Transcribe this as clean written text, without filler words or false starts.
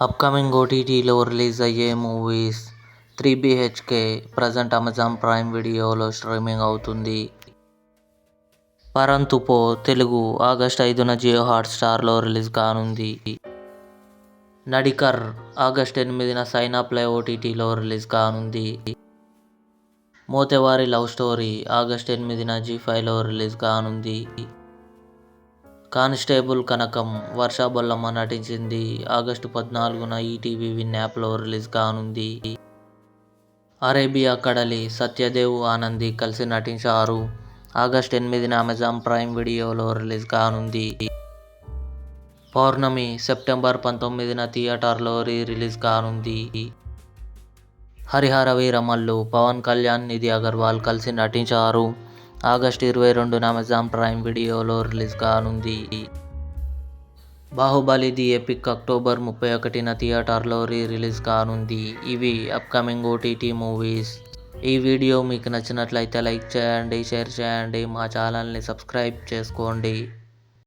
Upcoming ఓటీటీలో release అయ్యే movies 3 BHK present Amazon prime వీడియోలో స్ట్రీమింగ్ అవుతుంది. పరంతుపో తెలుగు ఆగస్టు 5న జియో హాట్స్టార్లో రిలీజ్ కానుంది. నడికర్ ఆగస్టు 8న సైన్ అప్ ప్లే ఓటీటీలో రిలీజ్ కానుంది. Mothevari love story August 8న జీ5లో release కానుంది. కానిస్టేబుల్ కనకం వర్ష బొల్లమ్మ నటించింది. ఆగస్టు 14న ఈటీవీ విన్ యాప్లో రిలీజ్ కానుంది. అరేబియా కడలి సత్యదేవ్ ఆనంది కలిసి నటించారు. ఆగస్టు 8న అమెజాన్ ప్రైమ్ వీడియోలో రిలీజ్ కానుంది. పౌర్ణమి సెప్టెంబర్ 19న థియేటర్లో రిలీజ్ కానుంది. హరిహర వీరమల్లు పవన్ కళ్యాణ్, నిధి అగర్వాల్ కలిసి నటించారు. ఆగస్టు 22న అమెజాన్ ప్రైమ్ వీడియోలో రిలీజ్ కానుంది. బాహుబలి ది ఎపిక్ అక్టోబర్ 31న థియేటర్లో రిలీజ్ కానుంది. ఇవి అప్కమింగ్ ఓటీటీ మూవీస్. ఈ వీడియో మీకు నచ్చినట్లయితే లైక్ చేయండి, షేర్ చేయండి, మా ఛానల్ని సబ్స్క్రైబ్ చేసుకోండి.